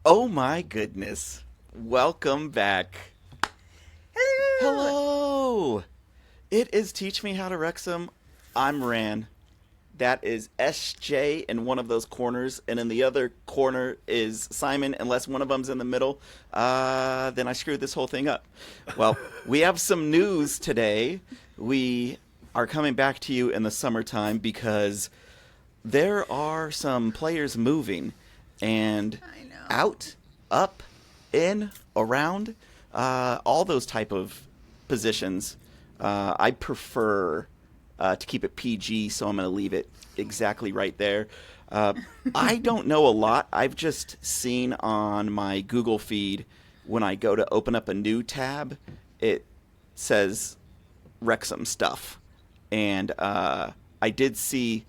Oh my goodness. Welcome back. Hello. It is Teach Me How to Wrexham. I'm Ran. That is SJ in one of those corners, and in the other corner is Simon, unless one of them's in the middle. Then I screwed this whole thing up. Well, we have some news today. We are coming back to you in the summertime because there are some players moving, and out, up, in, around, all those type of positions. I prefer to keep it PG, so I'm going to leave it exactly right there. I don't know a lot. I've just seen on my Google feed when I go to open up a new tab, it says Wrexham stuff. And I did see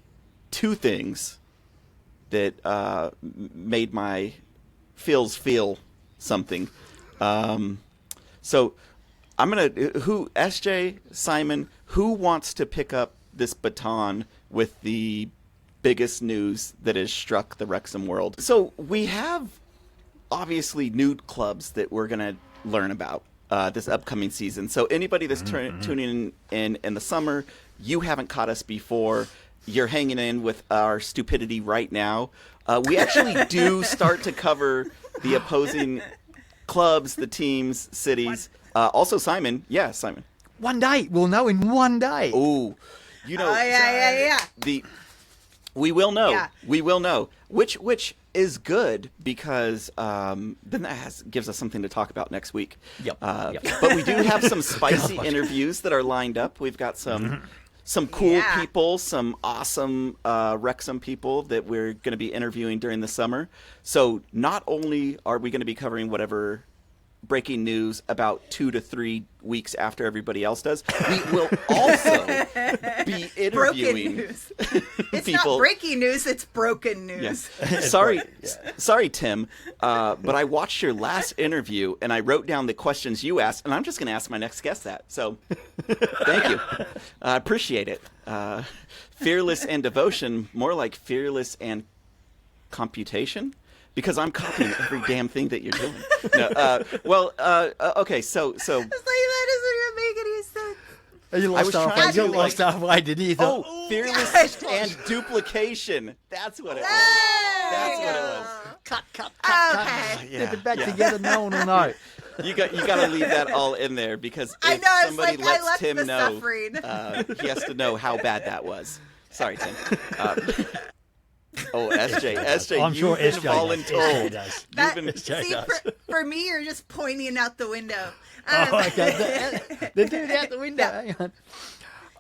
two things that made my feels feel something. So I'm going to, SJ, Simon, who wants to pick up this baton with the biggest news that has struck the Wrexham world? So we have obviously new clubs that we're going to learn about this upcoming season. So anybody that's tuning in the summer, you haven't caught us before. You're hanging in with our stupidity right now. We actually do start to cover the opposing clubs, the teams, cities. Also, Simon. Yeah, Simon. One day. We'll know in one day. Oh, you know. Yeah. We will know. Yeah. We will know. Which is good because then that gives us something to talk about next week. Yep. But we do have some spicy interviews that are lined up. We've got some cool people, some awesome Wrexham people that we're going to be interviewing during the summer. So not only are we going to be covering whatever breaking news about 2 to 3 weeks after everybody else does, we will also be interviewing news. It's people. not breaking news, it's broken news. Yes. Sorry, Tim, but I watched your last interview and I wrote down the questions you asked, and I'm just going to ask my next guest that. So, thank you. I appreciate it. Fearless and devotion, more like fearless and computation, because I'm copying every damn thing that you're doing. No, okay, so. It's like, that doesn't even make any sense. You lost halfway, didn't you? Oh, fearless and duplication. That's what it was. That's what it was. Cut. Okay. Snip it back together, no one will know. You got to leave that all in there because I if know, it's somebody like, I lets left Tim the know, suffering. he has to know how bad that was. Sorry, Tim. SJ, I'm sure you've been SJ voluntold. For me, you're just pointing out the window. Okay. The dude out the window. Hang on.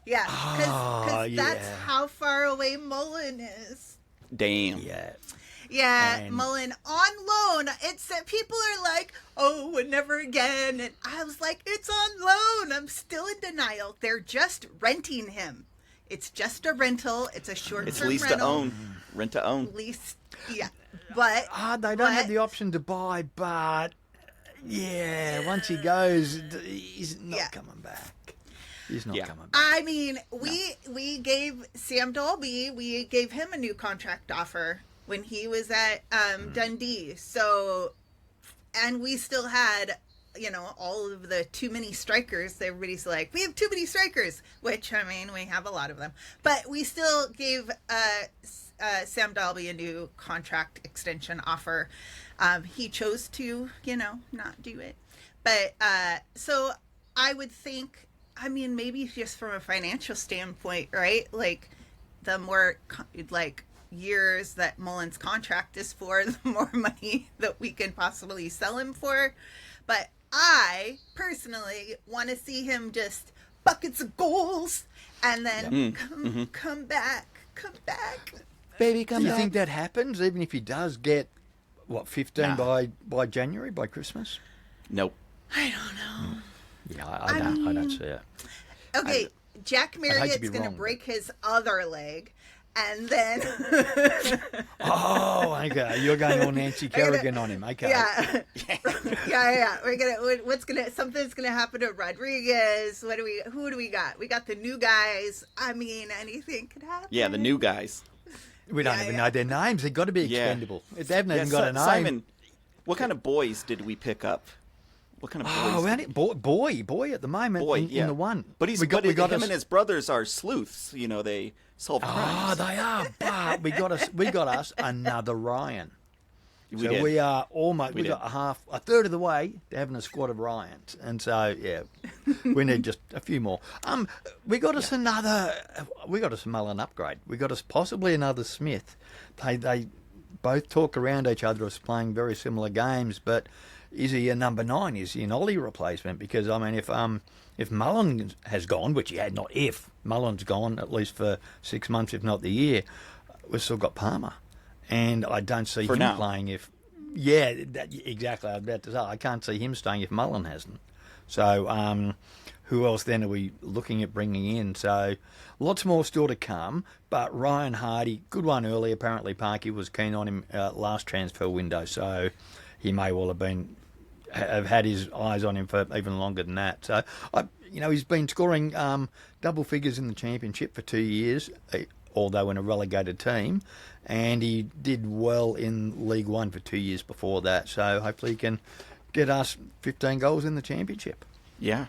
Yeah, because that's yeah. how far away Mullin is. Damn. Yeah, And- Mullin on loan. It's people are like, oh, and never again. And I was like, it's on loan. I'm still in denial. They're just renting him. It's just a rental. It's a short-term It's lease rental. to own. Rent to own. Lease, yeah. But They don't have the option to buy, but once he goes, he's not coming back. He's not coming back. I mean, we gave Sam Dolby, we gave him a new contract offer when he was at Dundee. So, and we still had, all of the too many strikers. Everybody's like, we have too many strikers, which, I mean, we have a lot of them. But we still gave Sam Dolby a new contract extension offer. He chose to, not do it. But, so I would think, I mean, maybe just from a financial standpoint, right? Like, the more, years that Mullin's contract is for, the more money that we can possibly sell him for. But I personally want to see him just buckets of goals and then come back. Baby, come Do you back. think that happens, even if he does get, 15 by January, by Christmas? Nope. I don't know. Yeah, I don't see it. Okay, Jack be Marriott's going to wrong. break his other leg. And then, Oh, okay. You're going all Nancy Kerrigan on him. Okay. yeah. Something's gonna happen to Rodriguez. Who do we got? We got the new guys. I mean, anything could happen. Yeah, the new guys. We don't even know their names. They've got to be Yeah. expendable. They haven't even got a name. What kind of boys did we pick up? What kind of boys? Boy at the moment in the one. But him and his brothers are sleuths. You know, they solve crimes. They are. But we got us another Ryan. We are almost. We got a third of the way to having a squad of Ryans, and so we need just a few more. We got us a Mullin upgrade. We got us possibly another Smith. They both talk around each other as playing very similar games, but is he a number 9? Is he an Ollie replacement? Because I mean, if Mullin has gone, which he had not, if Mullin's gone at least for 6 months, if not the year, we've still got Palmer. And I don't see him playing if... Yeah, exactly. I was about to say, I can't see him staying if Mullin hasn't. So who else then are we looking at bringing in? So lots more still to come. But Ryan Hardie, good one early. Apparently Parky was keen on him last transfer window. So he may well have had his eyes on him for even longer than that. So, he's been scoring double figures in the championship for 2 years, although in a relegated team, and he did well in League One for 2 years before that. So hopefully he can get us 15 goals in the championship. Yeah.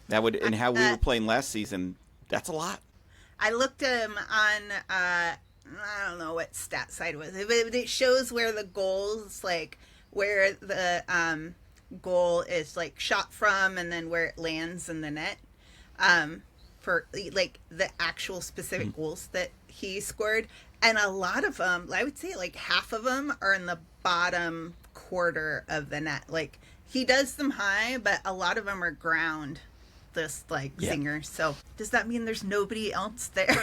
That would, and how we were playing last season, that's a lot. I looked him on, I don't know what stat site it was. It shows where the goals, like, where the goal is, like, shot from and then where it lands in the net. For like the actual specific goals that he scored, and a lot of them, I would say like half of them are in the bottom quarter of the net. Like he does them high, but a lot of them are ground, this like zingers. So does that mean there's nobody else there?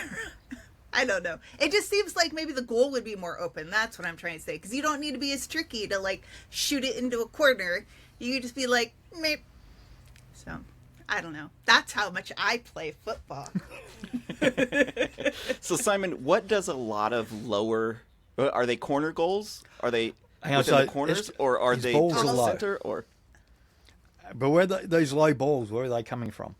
I don't know. It just seems like maybe the goal would be more open. That's what I'm trying to say, because you don't need to be as tricky to like shoot it into a corner. You could just be like, meh. So I don't know. That's how much I play football. So, Simon, what does a lot of lower... Are they corner goals? Are they within the corners? Or are they to the center? Or... But where those low balls, where are they coming from?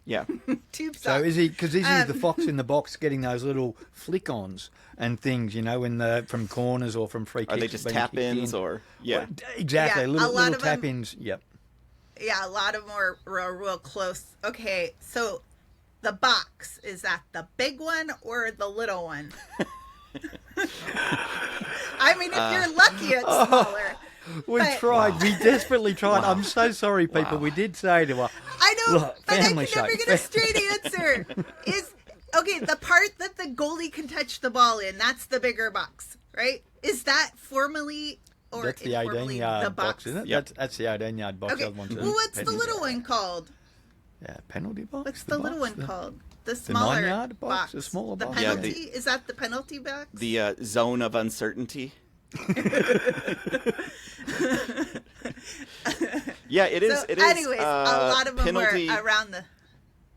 Yeah. Tube so is he the fox in the box getting those little flick-ons and things, from corners or from free kicks? Are they just tap-ins or... Yeah. Exactly. Little tap-ins. Yep. Yeah, a lot of them are real close. Okay, so the box, is that the big one or the little one? I mean, if you're lucky, it's smaller. We desperately tried. I'm so sorry, people. We did say to her. I know, but I can never get a straight answer. Okay, the part that the goalie can touch the ball in, that's the bigger box, right? Is that formally... Or that's the 18-yard box, isn't it? Yep. That's the 18-yard box. Okay. Well, what's the little one called? Yeah, penalty box. What's the little one called? The smaller 9-yard box. The smaller box. The penalty? Is that the penalty box? The zone of uncertainty. Yeah, it is. So, it is. Anyways, a lot of them penalty, were around the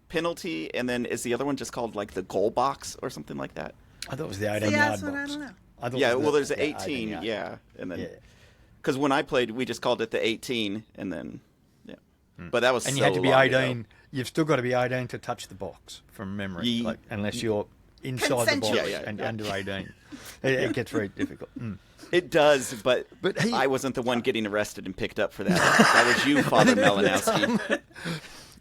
penalty, and then is the other one just called like the goal box or something like that? I thought it was the 18-yard box. I don't know. There's an 18, and then because when I played, we just called it the 18, and then but that was and you had to be 18. Ago. You've still got to be 18 to touch the box from memory, unless you're inside the box and under 18. It gets very difficult. It does, but I wasn't the one getting arrested and picked up for that. That was you, Father Malinowski.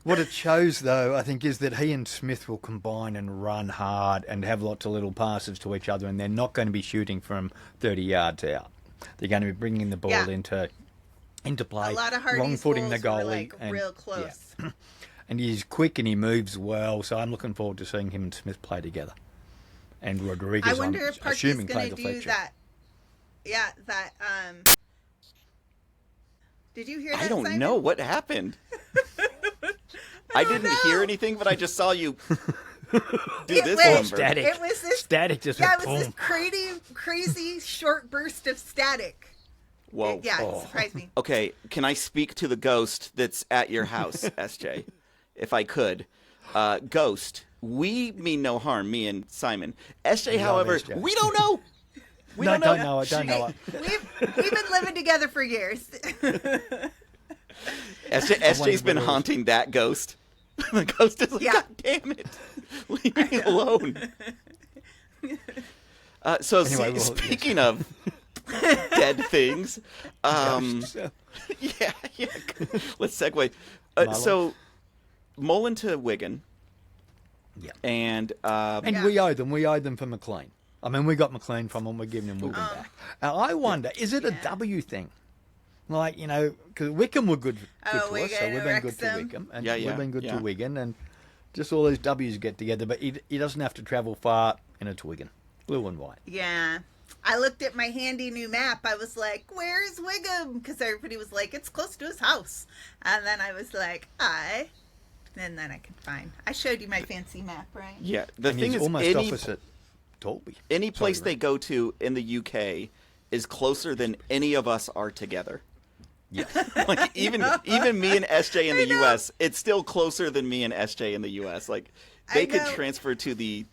What it shows, though, I think, is that he and Smith will combine and run hard and have lots of little passes to each other, and they're not going to be shooting from 30 yards out. They're going to be bringing the ball into play, a lot of Hardie's wrong-footing the goalie. Were, like, real close. Yeah. And he's quick and he moves well, so I'm looking forward to seeing him and Smith play together. And Rodriguez, I wonder if Parky's assuming, going plays to the do feature. that. Yeah, that... Did you hear that, I don't Simon? know what happened. I didn't hear anything, but I just saw you do this number. Static. It was this static. Just it was this crazy short burst of static. Whoa! It surprised me. Okay, can I speak to the ghost that's at your house, SJ? If I could, ghost. We mean no harm, me and Simon. SJ, however, SJ. we don't know. We don't know it. We've been living together for years. SJ's been haunting that ghost. The ghost is like, God damn it. Leave me alone. Speaking of dead things. So, Yeah. Let's segue. Mullin. So, Mullin to Wigan. yeah. And And we owe them. We owe them for McLean. I mean, we got McLean from them. We're giving him Wigan back. Now, I wonder, is it a W thing? Like, because Wickham were good to us, so Wigan, we've been good to Wrexham. Wickham. And Yeah, we've been good yeah. to Wigan. And just all these W's get together. But he doesn't have to travel far, and it's Wigan. Blue and white. Yeah. I looked at my handy new map. I was like, where's Wigan? Because everybody was like, it's close to his house. And then I was like, and then I could find. I showed you my fancy map, right? yeah, the And thing he's is, almost opposite Torby. any place Sorry, they go to in the UK is closer than any of us are together. Yeah. Like even me and SJ in the US, it's still closer than me and SJ in the US. Like they I could know. transfer to the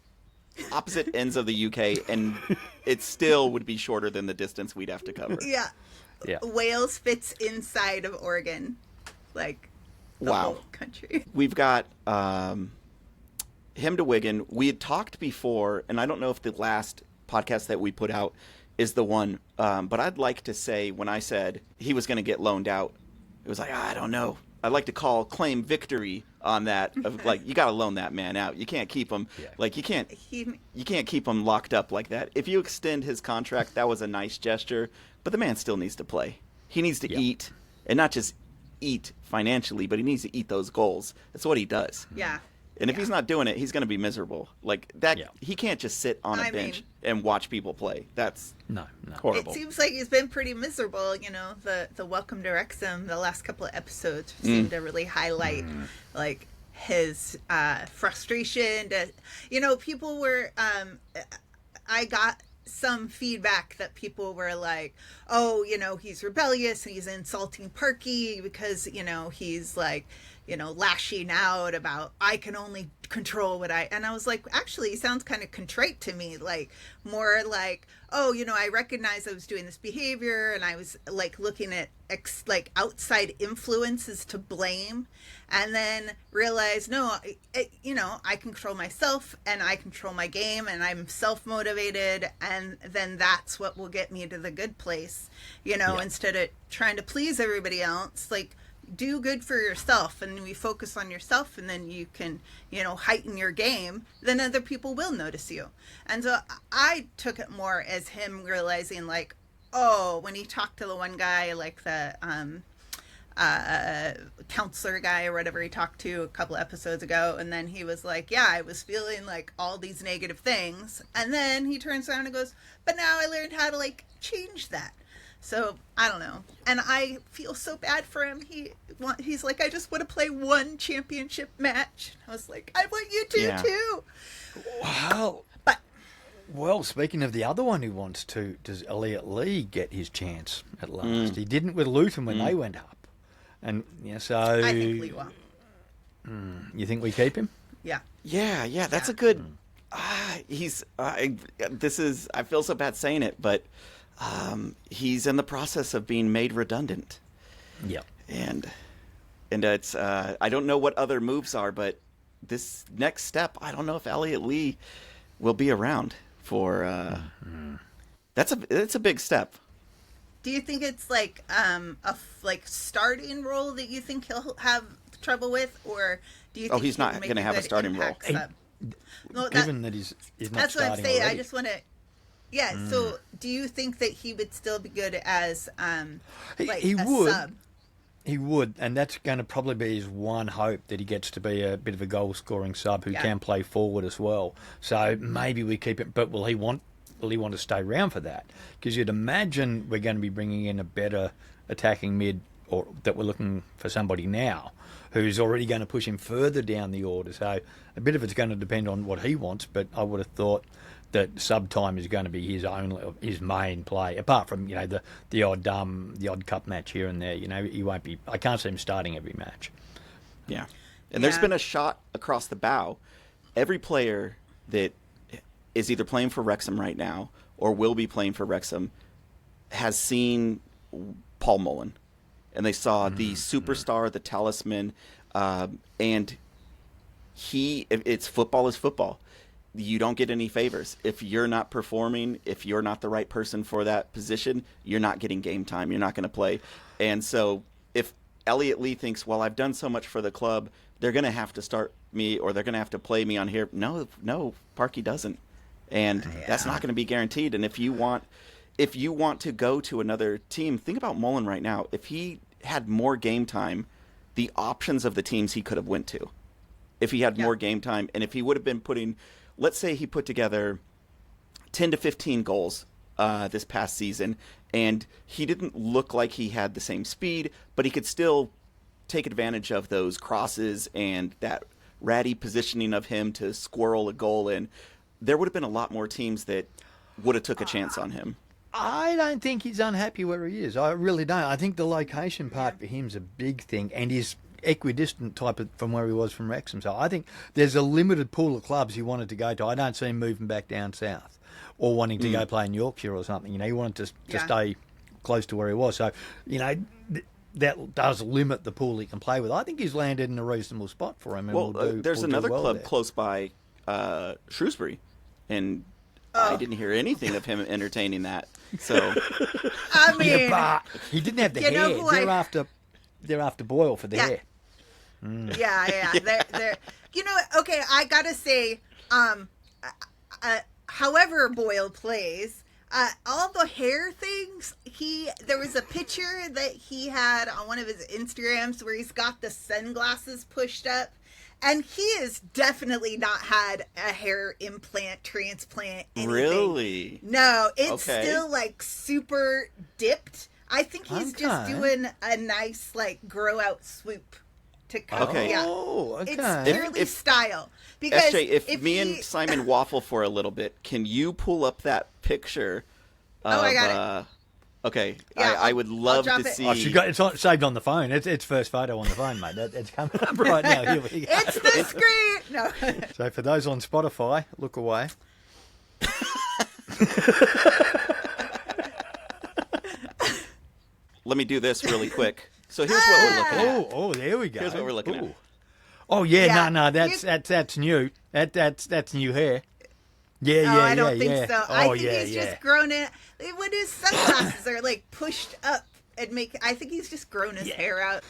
opposite ends of the UK and it still would be shorter than the distance we'd have to cover. Yeah. Yeah. Wales fits inside of Oregon. Like, the Wow. whole country. We've got him to Wigan. We had talked before, and I don't know if the last podcast that we put out is the one, but I'd like to say when I said he was going to get loaned out, it was like, I don't know. I'd like to claim victory on that. Of like, you got to loan that man out. You can't keep him. Yeah. Like you can't He, keep him locked up like that. If you extend his contract, that was a nice gesture, but the man still needs to play. He needs to Yeah. eat, and not just eat financially, but he needs to eat those goals. That's what he does. yeah. And if he's not doing it, he's going to be miserable. Like that, Yeah. he can't just sit on a I bench mean- and watch people play. That's No. horrible. It seems like he's been pretty miserable. The Welcome to Wrexham, the last couple of episodes seem to really highlight like his frustration. People were. I got some feedback that people were like, "Oh, he's rebellious and he's insulting Perky because he's like." Lashing out about I can only control what and I was like, actually, he sounds kind of contrite to me, like more like, oh, I recognize I was doing this behavior and I was like looking at outside influences to blame, and then realize no, I control myself and I control my game and I'm self-motivated, and then that's what will get me to the good place, instead of trying to please everybody else. Like, do good for yourself, and we focus on yourself, and then you can heighten your game, then other people will notice you. And so I took it more as him realizing, like, oh, when he talked to the one guy, like the counselor guy or whatever he talked to a couple episodes ago, and then he was like, yeah, I was feeling like all these negative things, and then he turns around and goes, but now I learned how to like change that. So, I don't know. And I feel so bad for him. He's like, I just want to play one championship match. I was like, I want you to, too. Wow. But, Well, speaking of the other one who wants to, does Elliot Lee get his chance at last? He didn't with Luton when they went up. And so... I think Lee will. You think we keep him? Yeah. Yeah, that's a good. He's. I feel so bad saying it, but he's in the process of being made redundant. Yeah. And it's. I don't know what other moves are, but this next step, I don't know if Elliot Lee will be around for. That's a big step. Do you think it's like a starting role that you think he'll have trouble with, or do you think he's not going gonna to have a starting role. Given that he's not that's what I'm starting saying. already. I just want to. Yeah. So, do you think that he would still be good as He a would. sub? He would, and that's going to probably be his one hope, that he gets to be a bit of a goal-scoring sub who can play forward as well. So maybe we keep it, but will he want to stay around for that? Because you'd imagine we're going to be bringing in a better attacking mid, or that we're looking for somebody now who's already going to push him further down the order. So a bit of it's going to depend on what he wants, but I would have thought that sub time is going to be his main play. Apart from the odd cup match here and there, he won't be. I can't see him starting every match. Yeah, and there's been a shot across the bow. Every player that is either playing for Wrexham right now or will be playing for Wrexham has seen Paul Mullin, and they saw the superstar, the talisman, and it's football is football. you don't get any favors. If you're not performing, if you're not the right person for that position, you're not getting game time. You're not going to play. And so if Elliot Lee thinks, well, I've done so much for the club, they're going to have to start me or they're going to have to play me on here. No, Parky doesn't. And that's not going to be guaranteed. And if you want to go to another team, think about Mullin right now. If he had more game time, the options of the teams he could have went to. If he had more game time, and if he would have been putting, let's say he put together 10 to 15 goals this past season, and he didn't look like he had the same speed, but he could still take advantage of those crosses and that ratty positioning of him to squirrel a goal in, there would have been a lot more teams that would have took a chance on him. I don't think he's unhappy where he is. I really don't. I think the location part for him is a big thing, and he's equidistant from where he was from Wrexham. So I think there's a limited pool of clubs he wanted to go to. I don't see him moving back down south or wanting to go play in Yorkshire or something. He wanted to stay close to where he was. So, that does limit the pool he can play with. I think he's landed in a reasonable spot for him. And there's another club close by, Shrewsbury, and I didn't hear anything of him entertaining that. So, I mean, but he didn't have the hair. They're after Boyle for the hair. Yeah. They're okay, I gotta say, however Boyle plays, all the hair things, there was a picture that he had on one of his Instagrams where he's got the sunglasses pushed up, and he has definitely not had a hair implant, transplant, anything. Really? No, it's still like super dipped. I think he's just doing a nice grow out swoop to come. Okay. Yeah. Oh, okay. It's purely style. Because SJ, if me and Simon waffle for a little bit, can you pull up that picture? I got it. Okay, Yeah, I would love to see. Oh, it's saved on the phone. It's first photo on the phone, mate. It's coming up right now. Here we go. It's the screen. No. So for those on Spotify, look away. Let me do this really quick. So here's what we're looking at. Oh, there we go. Here's what we're looking at. Oh yeah, no, that's new. That's new hair. Yeah, I don't think so. I think he's yeah. just grown it. When his sunglasses are pushed up and I think he's just grown his hair out.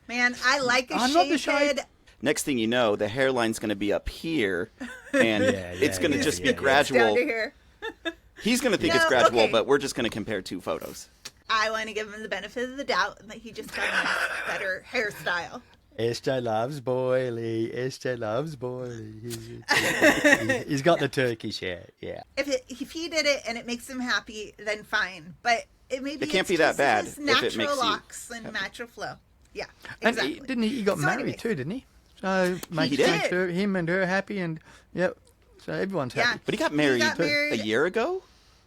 Man, I like a shaved head. Next thing you know, the hairline's going to be up here, and it's going to just be gradual. Down to here. He's going to think it's gradual, but we're just going to compare two photos. I want to give him the benefit of the doubt that he just got a better hairstyle. SJ loves Boyley. SJ loves Boyley. He's got the Turkish hair. Yeah. If he did it and it makes him happy, then fine. But it can't be that bad. His natural locks and natural flow. Yeah. Exactly. And he got married too, didn't he? So makes him and her happy, and so everyone's happy. But he got married a year ago,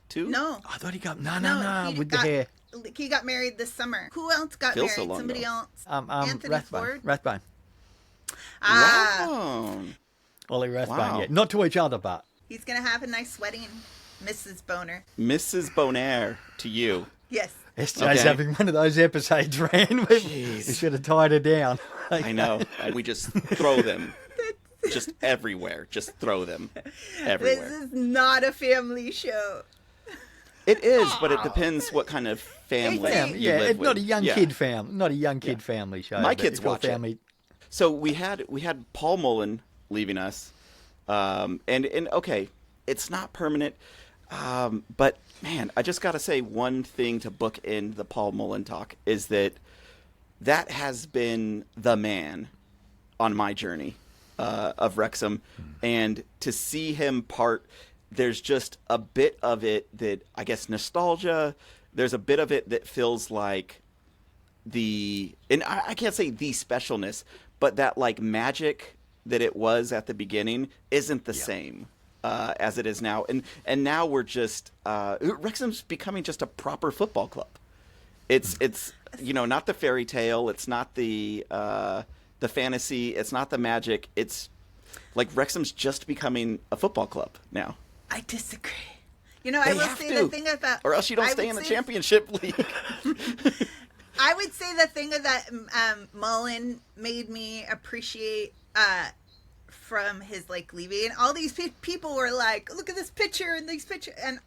too. No, I thought he got no with the hair. He got married this summer. Who else got married? So long Somebody ago. else. Anthony Ford. Rathbone. Ollie Rathbone. Wow. Yeah, not to each other, but He's gonna have a nice wedding, Mrs. Boner. Mrs. Bonaire to you. Yes. SJ's having one of those episodes, Ran. We should have tied her down. I know. We just throw them. Just everywhere. Just throw them everywhere. This is not a family show. It is, but it depends what kind of family you live it's with. not a young kid family. Not a young kid family show. My kids watch family. it. So we had Paul Mullin leaving us, and okay, it's not permanent, but man, I just got to say one thing to book in the Paul Mullin talk is that has been the man on my journey of Wrexham, and to see him part. There's just a bit of it that, I guess, nostalgia. There's a bit of it that feels like and I can't say the specialness, but that magic that it was at the beginning isn't the same as it is now. And now we're just, Wrexham's becoming just a proper football club. It's not the fairy tale. It's not the fantasy. It's not the magic. It's Wrexham's just becoming a football club now. I disagree. I will say the thing about... Or else you don't stay in the championship league. I would say the thing that Mullin made me appreciate from his like leaving. All these people were like, look at this picture and these pictures. And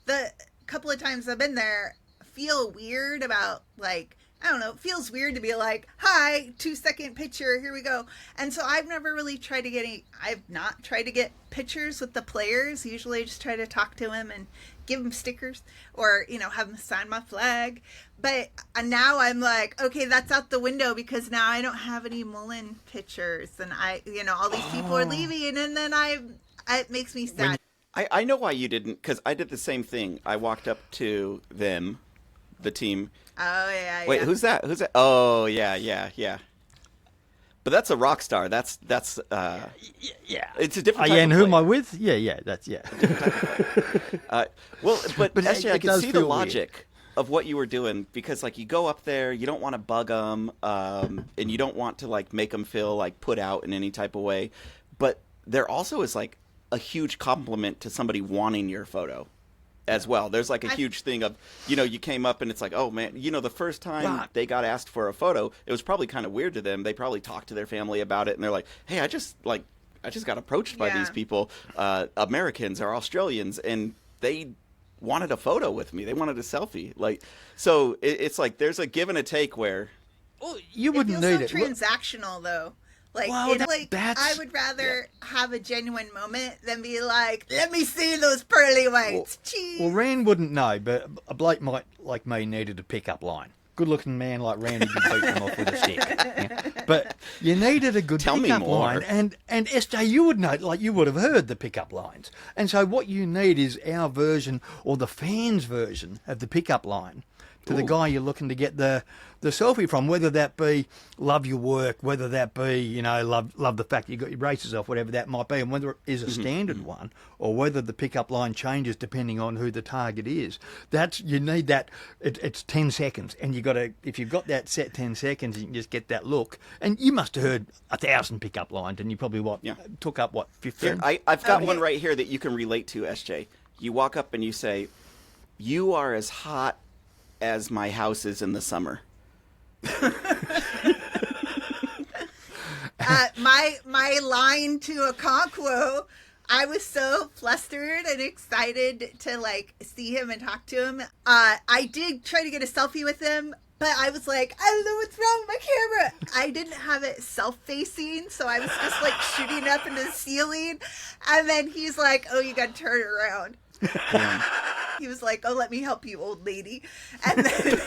the couple of times I've been there, feel weird about like, I don't know, it feels weird to be like, hi, 2-second picture, here we go. And so I've never really tried to get I've not tried to get pictures with the players. Usually I just try to talk to them and give them stickers or, have them sign my flag. But now I'm like, okay, that's out the window because now I don't have any Mullin pictures. And all these people are leaving and then it makes me sad. I know why you didn't, because I did the same thing. I walked up to them, the team. Oh, yeah. Wait, who's that? Oh, yeah. But that's a rock star. That's yeah. It's a different type yeah, of and who am player. I with? Yeah, that's, yeah. Well, but SJ, I can see the feel logic of what you were doing, because, like, you go up there, you don't want to bug them, and you don't want to, like, make them feel, like, put out in any type of way. But there also is, like, a huge compliment to somebody wanting your photo as well. There's like a huge thing of, you came up and it's like, oh man, the first time they got asked for a photo, it was probably kind of weird to them. They probably talked to their family about it and they're like, hey, I just got approached by these people, Americans or Australians, and they wanted a photo with me. They wanted a selfie. Like, so it's like there's a give and a take where. Well, you wouldn't need it. Transactional though. Like, I would rather have a genuine moment than be like, let me see those pearly whites. Well, Rand wouldn't know, but a bloke like me needed a pickup line. Good-looking man like Randy could beat them off with a stick. Yeah. But you needed a good pickup line. And SJ, you would know, like you would have heard the pickup lines. And so what you need is our version or the fans' version of the pickup line to the guy you're looking to get the selfie from, whether that be love your work, whether that be, love the fact you got your braces off, whatever that might be, and whether it is a standard one or whether the pickup line changes depending on who the target is. You need that. It's 10 seconds, and if you've got that set 10 seconds, you can just get that look. And you must have heard 1,000 pickup lines, and you probably took up 15. Here, I've got one right here that you can relate to, SJ. You walk up and you say, "You are as hot as my house is in the summer." My line to askWxm, I was so flustered and excited to like see him and talk to him. I did try to get a selfie with him, but I was like, I don't know what's wrong with my camera. I didn't have it self-facing, so I was just like shooting up into the ceiling. And then he's like, oh, you got to turn it around. He was like, "Oh, let me help you, old lady." And then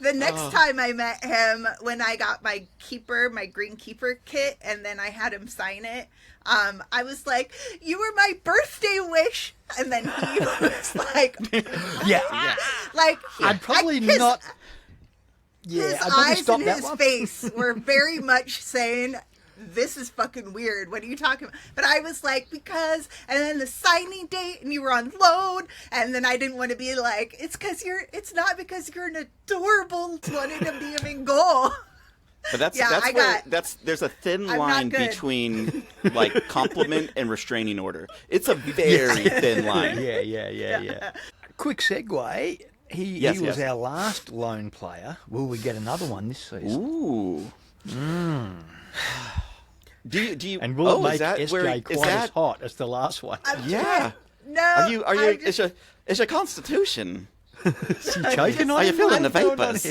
the next time I met him, when I got my green keeper kit, and then I had him sign it, I was like, "You were my birthday wish." And then he was like, "Yeah." Like I'd probably not. Yeah, his I'd probably eyes stop and that his one. face were very much saying, this is fucking weird. What are you talking about? But I was like, because, and then the signing date, and you were on loan, and then I didn't want to be like, it's not because you're an adorable wanting to be him in goal. But there's a thin line between like compliment and restraining order. It's a very thin line. Yeah. Quick segue. He was our last loan player. Will we get another one this season? Ooh. Do you? And will it make SJ quite as hot as the last one? Yeah. No. Are you? Is your constitution? Is he choking on? Are you feeling the vapors?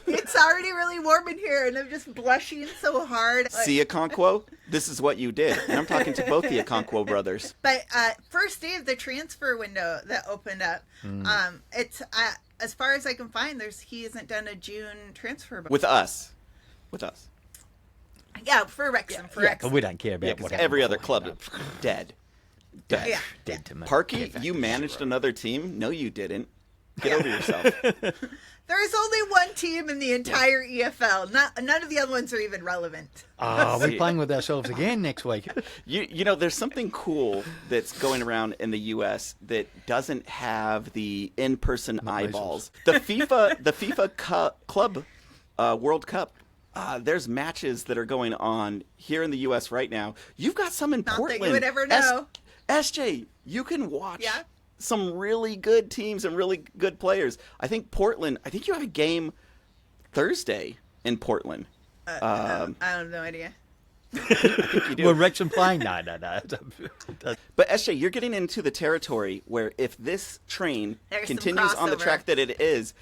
It's already really warm in here, and I'm just blushing so hard. See, askWxm, this is what you did. And I'm talking to both the askWxm brothers. But first day of the transfer window that opened up, it's as far as I can find, he hasn't done a June transfer with us. Yeah, for Wrexham. But we don't care about what every other club dead. Dead to me. Parky, you managed another team? No, you didn't. Get over yourself. There's only one team in the entire EFL. None of the other ones are even relevant. We're playing with ourselves again next week. You know, there's something cool that's going around in the U.S. that doesn't have the in-person eyeballs. The FIFA Club World Cup. There's matches that are going on here in the U.S. right now. You've got some in Portland. Not that you would ever know. SJ, you can watch some really good teams and really good players. I think you have a game Thursday in Portland. I have no idea. I think you do. Well, Wrexham playing? No. But SJ, you're getting into the territory where if this train There's continues on the crossover. track that it is,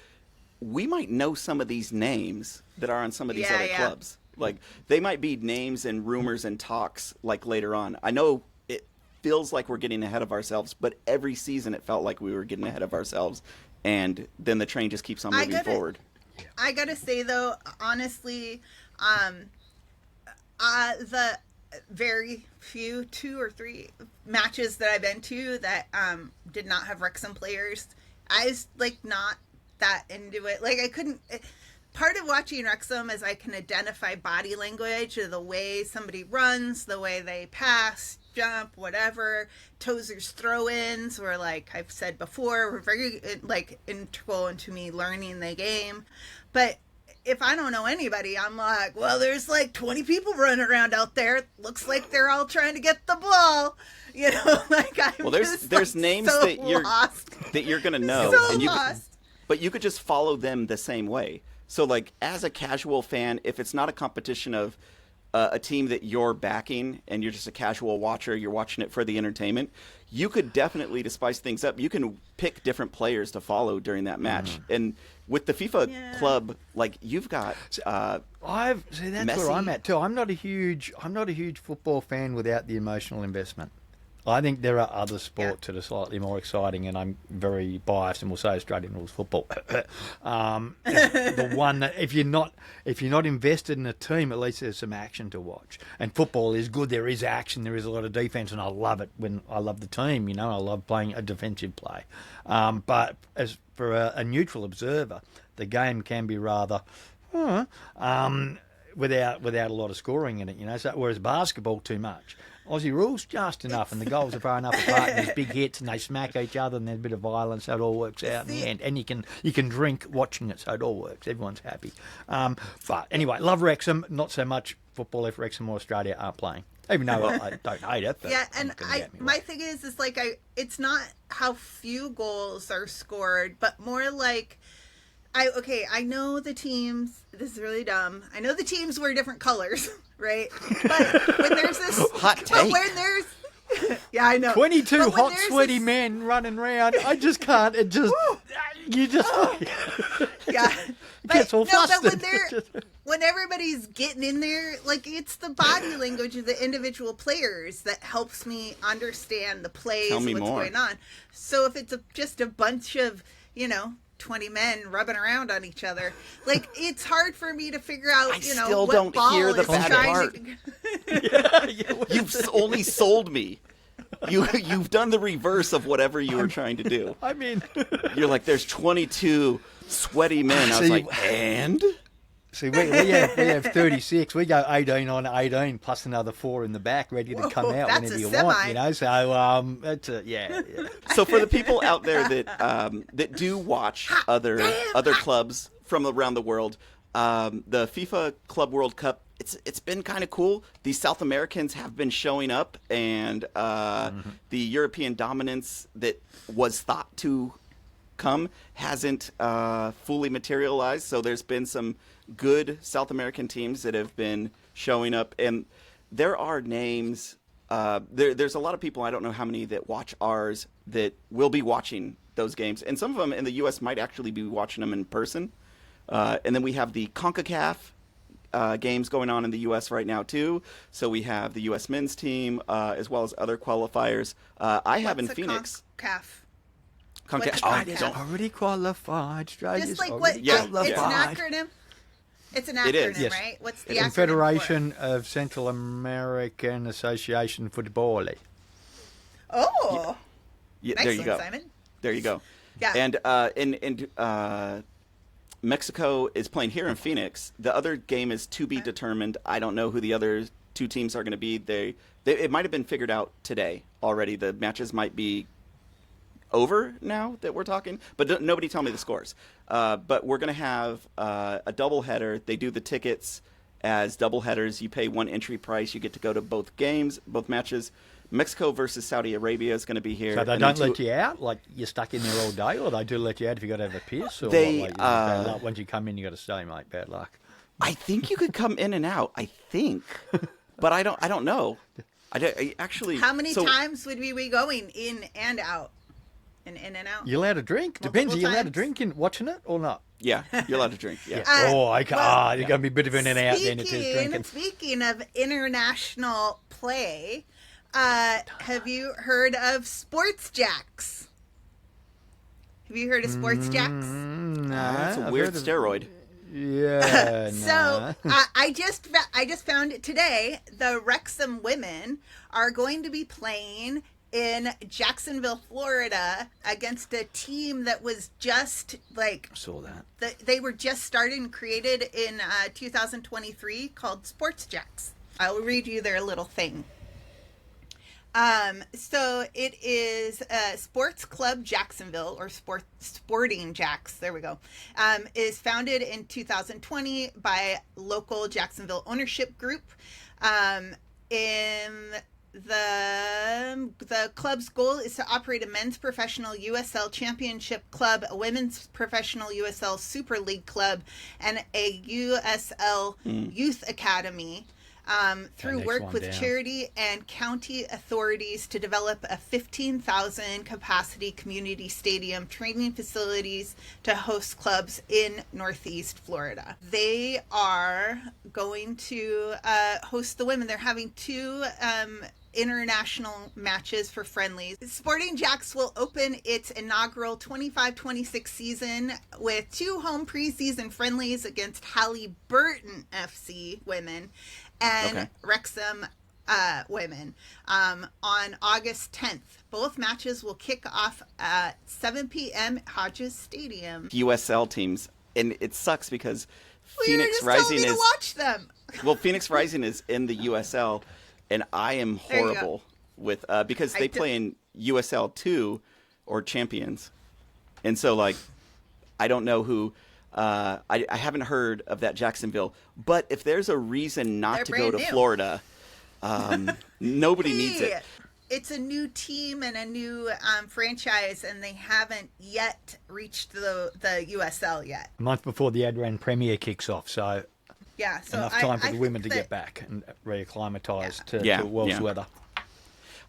we might know some of these names that are on some of these other clubs. Like, they might be names and rumors and talks, like, later on. I know it feels like we're getting ahead of ourselves, but every season it felt like we were getting ahead of ourselves, and then the train just keeps on moving forward. I gotta say, though, honestly, the very few 2 or 3 matches that I've been to that did not have Wrexham players, I was, like, not that into it. Like, I couldn't... Part of watching Wrexham is I can identify body language, or the way somebody runs, the way they pass, jump, whatever. Tozer's throw-ins were, like I've said before, were very, like, integral into me learning the game. But if I don't know anybody, I'm like, well, there's like 20 people running around out there. Looks like they're all trying to get the ball. You know, like, I'm there's like, names so that you're gonna know, so and lost. But you could just follow them the same way. So, like, as a casual fan, if it's not a competition of a team that you're backing and you're just a casual watcher, you're watching it for the entertainment, you could definitely, to spice things up, you can pick different players to follow during that match. Mm-hmm. And with the FIFA club, like, you've got that's Messi. where I'm at too. I'm not a huge football fan without the emotional investment. I think there are other sports that are slightly more exciting, and I'm very biased, and we'll say Australian rules football. The one that if you're not invested in a team, at least there's some action to watch. And football is good. There is action. There is a lot of defence, and I love it when I love the team. You know, I love playing a defensive play. But as for a neutral observer, the game can be rather without a lot of scoring in it. You know, so whereas basketball, too much. Aussie rules, just enough, and the goals are far enough apart, and there's big hits, and they smack each other, and there's a bit of violence, so it all works out in the end. And you can drink watching it, so it all works. Everyone's happy. But anyway, love Wrexham. Not so much football if Wrexham or Australia aren't playing. Even though I don't hate it. But yeah, and my thing is like it's not how few goals are scored, but more like I know the teams. This is really dumb. I know the teams wear different colors. Right, but when there's this hot take, when there's I know 22 hot sweaty men running around, I just can't. It just you just it gets all flustered. But when everybody's getting in there, like, it's the body language of the individual players that helps me understand the plays, what's going on. So if it's just a bunch of 20 men rubbing around on each other, like, it's hard for me to figure out, I still what don't ball hear the is bad part. You've only sold me. You've done the reverse of whatever you were trying to do. I mean, you're like, there's 22 sweaty men. I was like, and? See, we have 36. We go 18 on 18 plus another 4 in the back, ready to come out whenever you want. So it's yeah. So for the people out there that do watch other clubs from around the world, the FIFA Club World Cup, it's been kind of cool. These South Americans have been showing up, and the European dominance that was thought to come hasn't fully materialized. So there's been some good South American teams that have been showing up, and there are names. There's a lot of people, I don't know how many, that watch ours that will be watching those games, and some of them in the U.S. might actually be watching them in person. And then we have the CONCACAF games going on in the U.S. right now too. So we have the U.S. men's team as well as other qualifiers. I have in Phoenix. CONCACAF. Already qualified. Just like what? It's an acronym. It's an acronym, right? What's the acronym? Confederation of Central American Association Football. Oh. Yeah, nice there you one, go. Simon. There you go. Yeah. And Mexico is playing here in Phoenix. The other game is to be determined. I don't know who the other two teams are going to be. It might have been figured out today already. The matches might be over now that we're talking, but nobody tell me the scores. But we're going to have a doubleheader. They do the tickets as doubleheaders. You pay one entry price. You get to go to both games, both matches. Mexico versus Saudi Arabia is going to be here. So they don't let you out? Like, you're stuck in there all day? Or they do let you out if you got to have a piss? Or once you come in, you got to stay, mate? Bad luck. I think you could come in and out. I think, but I don't know. I actually. How many times would we be going in and out? In and out? You allowed to drink? Depends. Are you allowed to drink in watching it or not? Yeah, you're allowed to drink. Yeah. Okay. Well, you're going to be a bit of in and out then if there's drinking. Speaking of international play, have you heard of Sports Jacks? Have you heard of Sports Jacks? No. It's a weird steroid. Yeah. So I just found it today. The Wrexham Women are going to be playing in Jacksonville, Florida, against a team that was just like... I saw that. They were just started and created in 2023 called Sports Jacks. I'll read you their little thing. So it is Sports Club Jacksonville, or Sporting Jacks, there we go, is founded in 2020 by local Jacksonville ownership group. In the club's goal is to operate a men's professional USL championship club, a women's professional USL Super League club, and a USL youth academy. Through work with charity and county authorities to develop a 15,000 capacity community stadium training facilities to host clubs in Northeast Florida. They are going to host the women. They're having 2 international matches for friendlies. Sporting Jacks will open its inaugural 25-26 season with 2 home preseason friendlies against Halliburton FC women and Wrexham Women on August 10th. Both matches will kick off at 7 p.m. at Hodges Stadium. USL teams, and it sucks because Phoenix Rising is... watch them. Well, Phoenix Rising is in the USL, and I am horrible with because they play in USL 2 or Champions, and so like I don't know who. I haven't heard of that Jacksonville, but if there's a reason not to go to Florida, nobody needs it. It's a new team and a new franchise, and they haven't yet reached the USL yet. A month before the Adran Premier kicks off, so so enough time for the women to get back and reacclimatise to Welsh weather.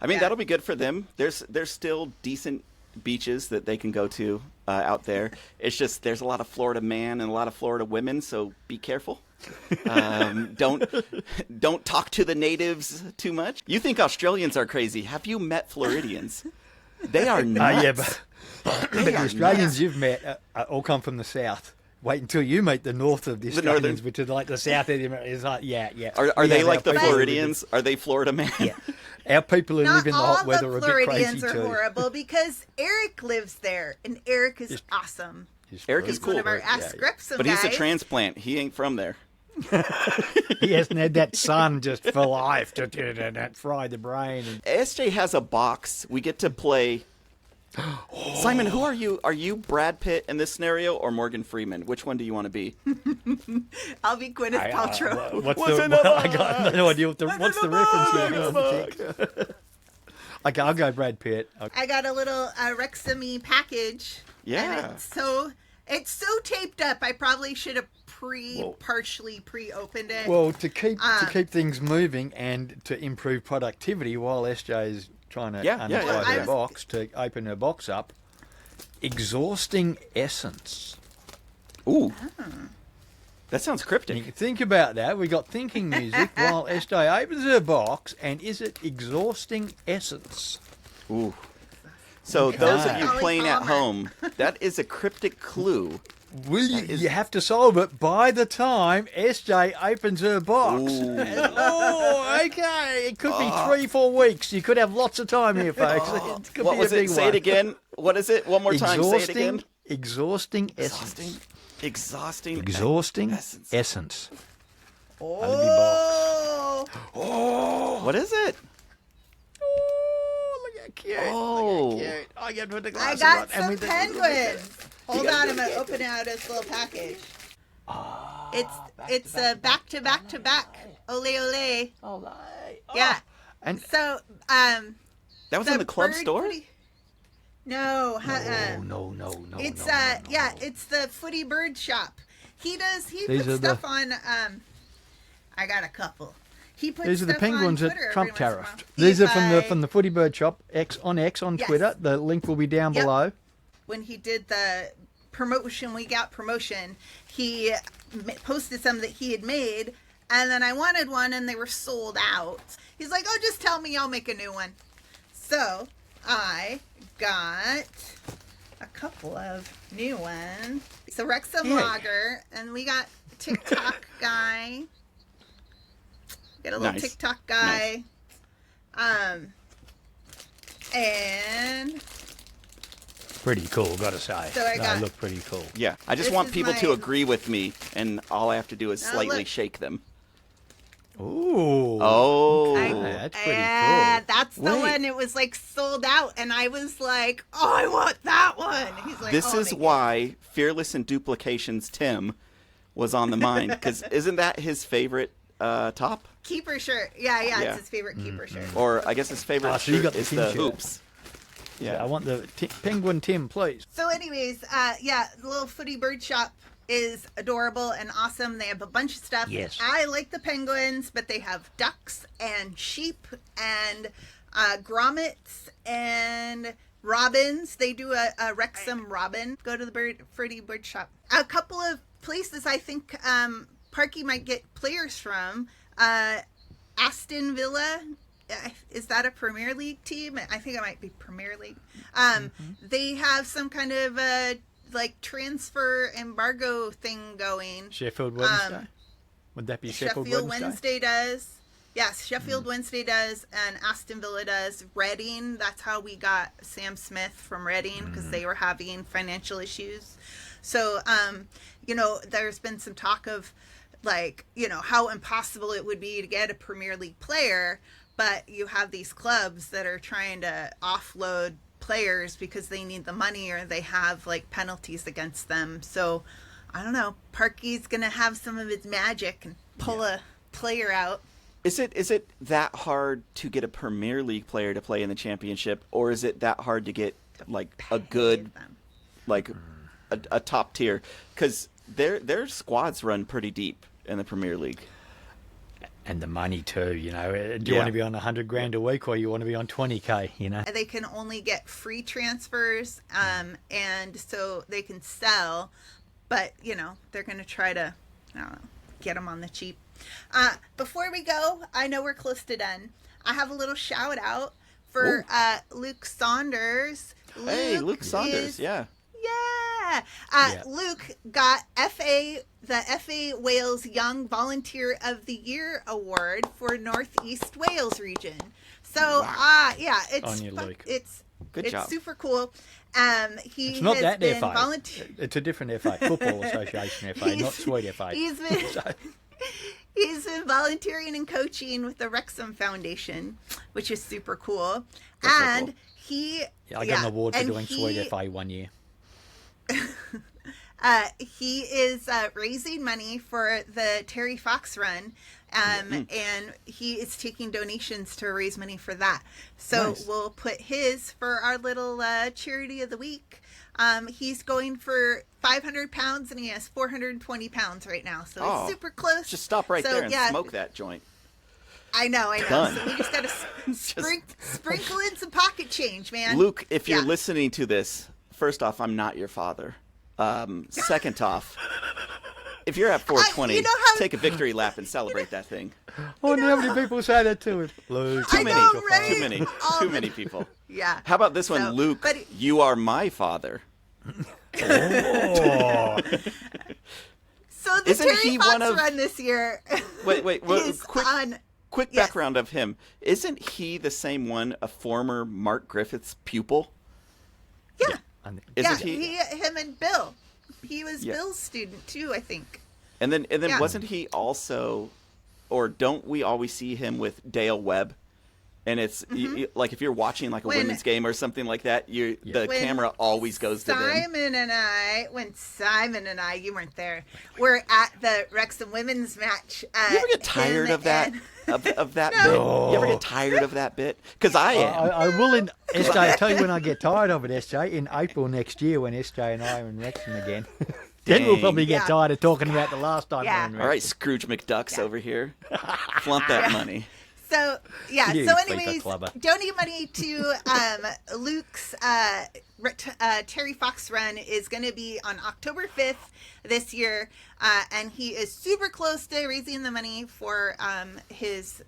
I mean, that'll be good for them. There's still decent beaches that they can go to out there. It's just there's a lot of Florida man and a lot of Florida women, so be careful. Don't talk to the natives too much. You think Australians are crazy? Have you met Floridians? They are nuts. But the Australians you've met all come from the south. Wait until you meet the north of the Australians, which is like the south of the Americas. It's like, Are they like the Floridians? Are they Florida man? Yeah. Our people who live in the hot weather are a bit crazy too. Not all the Floridians are horrible because Eric lives there, and Eric is awesome. Eric is cool. One of our askWxm but guys. He's a transplant. He ain't from there. He hasn't had that sun just for life to fry the brain. SJ has a box. We get to play. Simon, who are you? Are you Brad Pitt in this scenario or Morgan Freeman? Which one do you want to be? I'll be Gwyneth Paltrow. I got no idea what's the reference here. Okay, I'll go Brad Pitt. I got a little Wrexham-y package. Yeah. And it's so taped up. I probably should have partially pre-opened it. Well, to keep things moving and to improve productivity while SJ is trying to untie her box, to open her box up. Exhausting essence. Ooh. That sounds cryptic. You can think about that. We got thinking music while SJ opens her box, and is it exhausting essence? Ooh. So those of you playing at home, that is a cryptic clue. You have to solve it by the time SJ opens her box. Okay. It could be 3-4 weeks. You could have lots of time here, folks. It could what be was a big it? Say it again. What is it? One more time. Say it again. Exhausting essence. Exhausting essence. Oh. What is it? Oh, look how cute. Oh. Look how cute. I got to put the glasses I on. got some penguins. Hold on, I'm going to open out this little package. It's a back to back to back. Ole ole. Ole. Yeah. And so that was in the club store? No. No. It's it's the Footy Bird Shop. He does. He puts stuff on. I got a couple. He puts These are the stuff penguins on that Twitter Trump every once in a tariffed. while. These are from the Footy Bird shop on Yes. Twitter. The link will be down below. When he did the promotion, we got promotion. He posted some that he had made, and then I wanted one, and they were sold out. He's like, "Oh, just tell me, I'll make a new one." So I got a couple of new ones. So Wrexham Lager, and we got TikTok guy. Got a little TikTok guy. Nice. And pretty cool, gotta say. So they look pretty cool. Yeah, I just want people to agree with me, and all I have to do is slightly shake them. Ooh. Oh. That's pretty cool. That's the one. It was like sold out, and I was like, "Oh, I want that one." He's like, "This is why Fearless and Duplications Tim was on the mind, because isn't that his favorite top? Keeper shirt. Yeah, it's his favorite keeper shirt. Or I guess his favorite shirt is the hoops. Yeah, I want the Penguin Tim, please. So anyways, the little Footy Bird shop is adorable and awesome. They have a bunch of stuff. Yes. I like the penguins, but they have ducks and sheep and grommets and robins. They do a Wrexham robin. Go to the Footy Bird shop. A couple of places I think Parky might get players from. Aston Villa, is that a Premier League team? I think it might be Premier League. They have some kind of transfer embargo thing going. Sheffield Wednesday? Would that be Sheffield Wednesday does. Yes, Sheffield Wednesday does, and Aston Villa does. Reading, that's how we got Sam Smith from Reading, because they were having financial issues. So, there's been some talk of how impossible it would be to get a Premier League player, but you have these clubs that are trying to offload players because they need the money or they have penalties against them. So I don't know, Parky's gonna have some of his magic and pull a player out. Is it that hard to get a Premier League player to play in the Championship, or is it that hard to get a good a top tier? Because their squads run pretty deep in the Premier League. And the money too, do you want to be on $100,000 a week, or you want to be on $20,000? They can only get free transfers, and so they can sell, but they're going to try to, get them on the cheap. Before we go, I know we're close to done. I have a little shout out for Luke Saunders. Luke Saunders, Yeah. Luke got the FA Wales Young Volunteer of the Year Award for Northeast Wales region. So, it's good job. super cool. It's not that FA. It's a different FA, Football Association FA, not Sweet FA. He's been volunteering and coaching with the Wrexham Foundation, which is super cool. That's so cool. I got an award for doing Sweet FA 1 year. He is raising money for the Terry Fox run, and he is taking donations to raise money for that. So we'll put his for our little charity of the week. He's going for 500 pounds, and he has 420 pounds right now. So he's super close. Just stop right there and smoke that joint. I know. Done. So we just got to sprinkle in some pocket change, man. Luke, if you're listening to this, first off, I'm not your father. Second off, if you're at 420, take a victory lap and celebrate that thing. I wonder how many people say that to him. Luke, too many people. Yeah. How about this one, Luke? You are my father. Oh. So the Terry Fox run this year. Wait. Quick background of him. Isn't he the same one, a former Mark Griffith's pupil? Yeah. Isn't he? Him and Bill. He was Bill's student too, I think. And then wasn't he also, or don't we always see him with Dale Webb? And it's if you're watching a women's game or something like that, the camera always goes to them. When Simon and I, you weren't there, we're at the Wrexham Women's match. You ever get tired of that? Of that bit? You ever get tired of that bit? Because I am. I will SJ, I'll tell you when I get tired of it, SJ, in April next year when SJ and I are in Wrexham again. Then we'll Dang. probably get tired of talking about the last time. Yeah. we were in All right, Wrexham. Scrooge McDucks over here. Flaunt that money. So yeah. You So FIFA anyways, clubber. donate money to Luke's Terry Fox run is going to be on October 5th this year, and he is super close to raising the money for his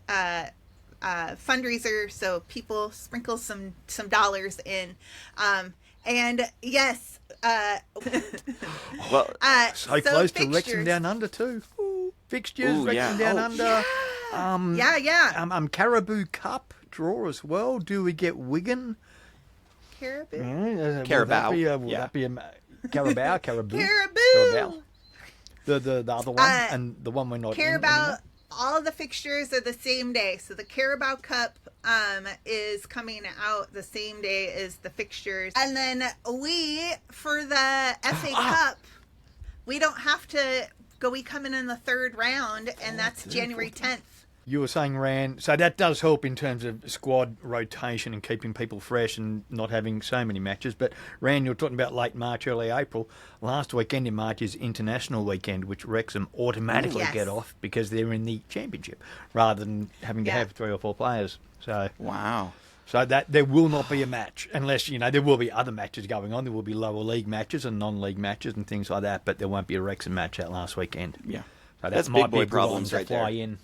fundraiser. So people sprinkle some dollars in, and yes. Well, So close to fixtures. Wrexham Down Under too. Ooh, fixtures, Ooh, Wrexham yeah. Down Oh, Under. Caribou Cup draw as well. Do we get Wigan? Caribou. Carabao. Would Yeah. that be a Carabao? Caribou? Caribou. The other one, and the one we're not in Carabao. anymore. All the fixtures are the same day. So the Carabao Cup is coming out the same day as the fixtures. And then for the FA Cup, we don't have to go. We come in the third round, and that's January 10th. You were saying, Ran, so that does help in terms of squad rotation and keeping people fresh and not having so many matches. But, Ran, you were talking about late March, early April. Last weekend in March is International Weekend, which Wrexham automatically get off because they're in the Championship rather than having to have 3 or 4 players. So wow. So that there will not be a match unless, there will be other matches going on. There will be lower league matches and non-league matches and things like that, but there won't be a Wrexham match that last weekend. Yeah. So That's might big boy be a good one problems to right fly there. in.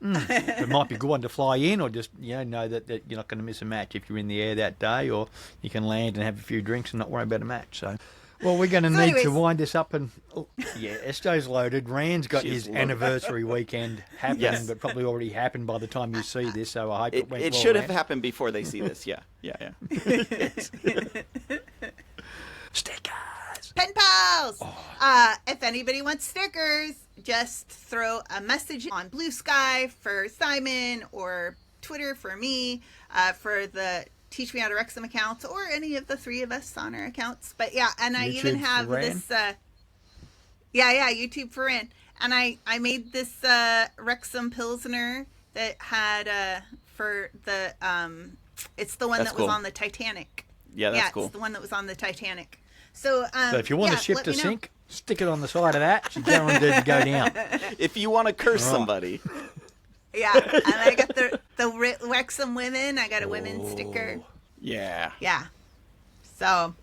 It might be a good one to fly in, or just know that you're not going to miss a match if you're in the air that day, or you can land and have a few drinks and not worry about a match. So, well, we're going to need anyways, to wind this up, and SJ's loaded. Rand's got his anniversary weekend happening, but probably already happened by the time you see this. So I hope it went It well, should have Rand. happened before they see this. Yeah. Stickers. Pen pals. If anybody wants stickers, just throw a message on Blue Sky for Simon or Twitter for me, for the Teach Me How to Wrexham accounts, or any of the 3 of us on our accounts. But yeah, and I even YouTube have for this. YouTube for Ran, and I made this Wrexham Pilsner that had for the it's the one That's that cool. was on the Titanic. Yeah, that's cool. It's the one that was on the Titanic. So if you want a ship let to me know. sink, stick it on the side of that. It's guaranteed to go down. If you want to curse somebody. Yeah, and I got the Wrexham Women. I got a women's sticker. Yeah. Yeah. So,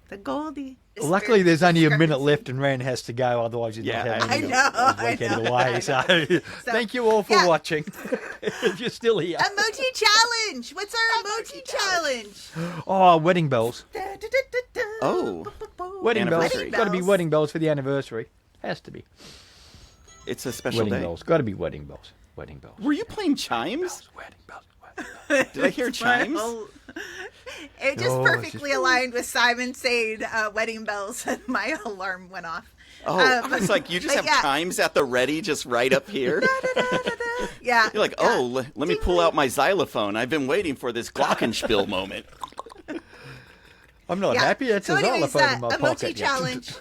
the Goldie. Luckily, there's only a minute left, and Rand has to go. Otherwise, he's not having I know. weekend away. So, thank you all for watching. If you're still here. Emoji challenge. What's our emoji challenge? Oh, wedding bells. Oh. Wedding bells. Anniversary. Got to be wedding bells for the anniversary. Has to be. It's a special Wedding day. bells. Got to be wedding bells. Wedding bells. Were you playing chimes? Wedding bells. Wedding bells. Did I hear chimes? It just Oh, perfectly aligned with Simon saying wedding bells, and my alarm went off. Oh, I was like, you just but have chimes at the ready, just right up here. Yeah. You're like, let me pull out my xylophone. I've been waiting for this glockenspiel moment. I'm not happy. That's so a anyways, xylophone in my emoji pocket. challenge.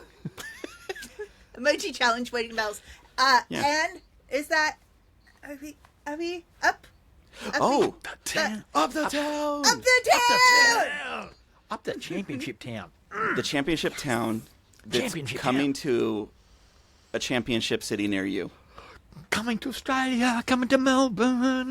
Emoji challenge, wedding bells. And is that are we up? Oh, The town. up the town. Up the town. Up the championship town. The championship town that's Championship coming to a championship city near you. Coming to Australia. Coming to Melbourne.